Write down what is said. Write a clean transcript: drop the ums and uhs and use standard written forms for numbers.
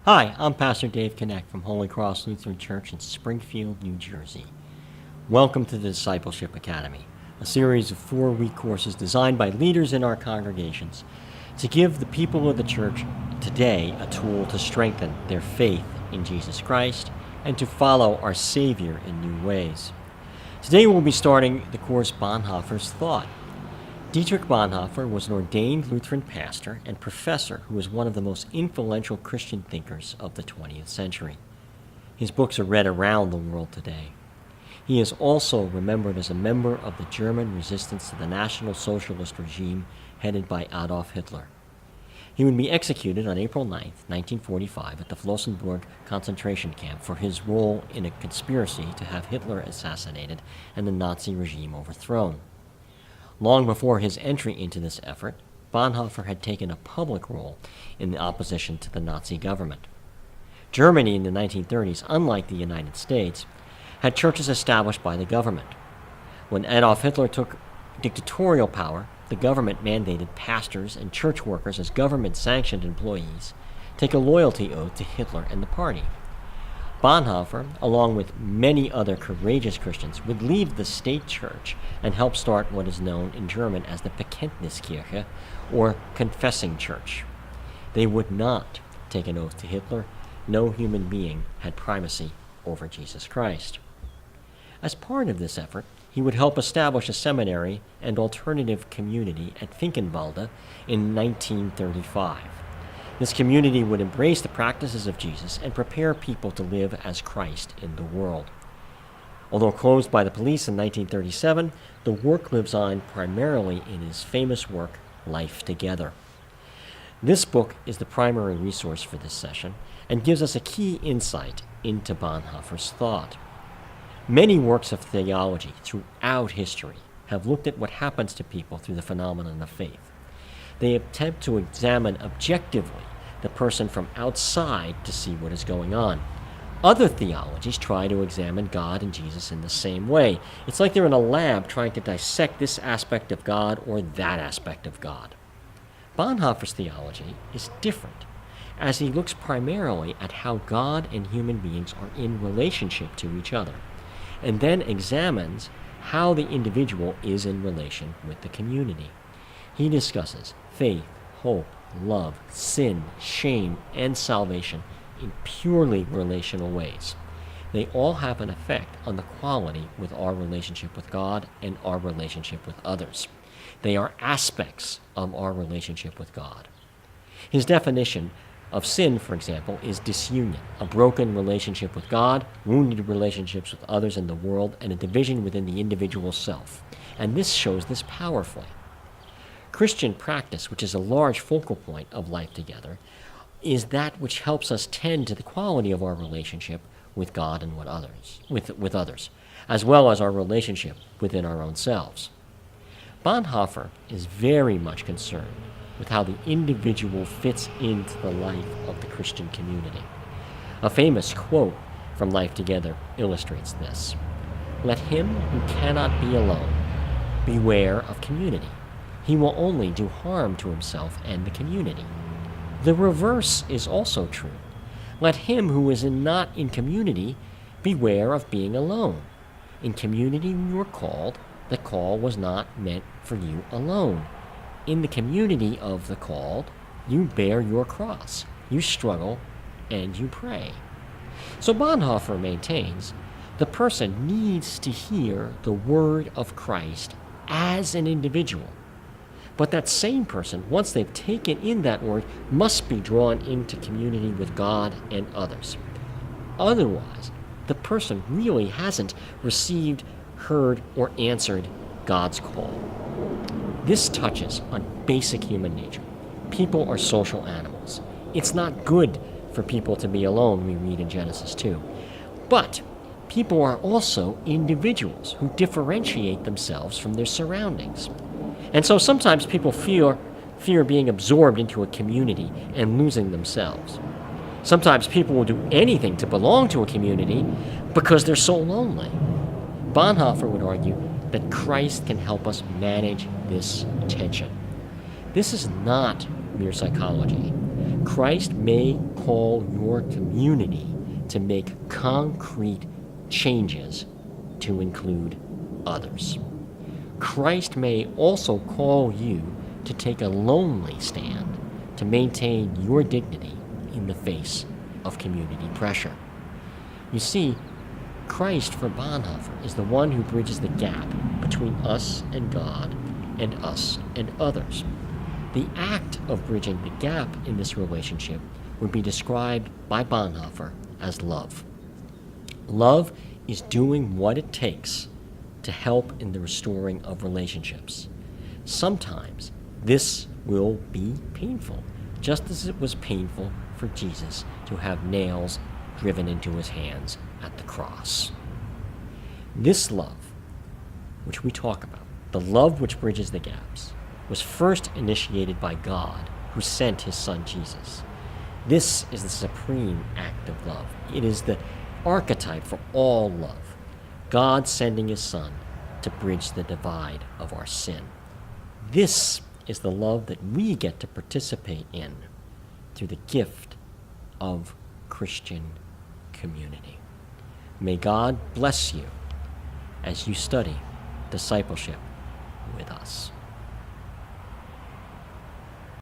Hi, I'm Pastor Dave Connect from Holy Cross Lutheran Church in Springfield, New Jersey. Welcome to the Discipleship Academy, a series of 4-week courses designed by leaders in our congregations to give the people of the church today a tool to strengthen their faith in Jesus Christ and to follow our Savior in new ways. Today we'll be starting the course Bonhoeffer's Thought. Dietrich Bonhoeffer was an ordained Lutheran pastor and professor who was one of the most influential Christian thinkers of the 20th century. His books are read around the world today. He is also remembered as a member of the German resistance to the National Socialist regime headed by Adolf Hitler. He would be executed on April 9, 1945, at the Flossenburg concentration camp for his role in a conspiracy to have Hitler assassinated and the Nazi regime overthrown. Long before his entry into this effort, Bonhoeffer had taken a public role in the opposition to the Nazi government. Germany in the 1930s, unlike the United States, had churches established by the government. When Adolf Hitler took dictatorial power, the government mandated pastors and church workers as government-sanctioned employees take a loyalty oath to Hitler and the party. Bonhoeffer, along with many other courageous Christians, would leave the state church and help start what is known in German as the Bekenntniskirche, or confessing church. They would not take an oath to Hitler. No human being had primacy over Jesus Christ. As part of this effort, he would help establish a seminary and alternative community at Finkenwalde in 1935. This community would embrace the practices of Jesus and prepare people to live as Christ in the world. Although closed by the police in 1937, the work lives on primarily in his famous work, Life Together. This book is the primary resource for this session and gives us a key insight into Bonhoeffer's thought. Many works of theology throughout history have looked at what happens to people through the phenomenon of faith. They attempt to examine objectively the person from outside to see what is going on. Other theologies try to examine God and Jesus in the same way. It's like they're in a lab trying to dissect this aspect of God or that aspect of God. Bonhoeffer's theology is different, as he looks primarily at how God and human beings are in relationship to each other, and then examines how the individual is in relation with the community. He discusses faith, hope, love, sin, shame, and salvation in purely relational ways. They all have an effect on the quality with our relationship with God and our relationship with others. They are aspects of our relationship with God. His definition of sin, for example, is disunion, a broken relationship with God, wounded relationships with others in the world, and a division within the individual self. And this shows this powerfully. Christian practice, which is a large focal point of Life Together, is that which helps us tend to the quality of our relationship with God and with others, as well as our relationship within our own selves. Bonhoeffer is very much concerned with how the individual fits into the life of the Christian community. A famous quote from Life Together illustrates this. "Let him who cannot be alone beware of community. He will only do harm to himself and the community. The reverse is also true. Let him who is not in community beware of being alone. In community you were called. The call was not meant for you alone. In the community of the called, you bear your cross. You struggle and you pray." So Bonhoeffer maintains the person needs to hear the word of Christ as an individual. But that same person, once they've taken in that word, must be drawn into community with God and others. Otherwise, the person really hasn't received, heard, or answered God's call. This touches on basic human nature. People are social animals. It's not good for people to be alone, we read in Genesis 2. But people are also individuals who differentiate themselves from their surroundings. And so sometimes people fear being absorbed into a community and losing themselves. Sometimes people will do anything to belong to a community because they're so lonely. Bonhoeffer would argue that Christ can help us manage this tension. This is not mere psychology. Christ may call your community to make concrete changes to include others. Christ may also call you to take a lonely stand to maintain your dignity in the face of community pressure. You see, Christ for Bonhoeffer is the one who bridges the gap between us and God and us and others. The act of bridging the gap in this relationship would be described by Bonhoeffer as love. Love is doing what it takes to help in the restoring of relationships. Sometimes this will be painful, just as it was painful for Jesus to have nails driven into his hands at the cross. This love, which we talk about, the love which bridges the gaps, was first initiated by God, who sent his son Jesus. This is the supreme act of love. It is the archetype for all love, God sending his son to bridge the divide of our sin. This is the love that we get to participate in through the gift of Christian community. May God bless you as you study discipleship with us.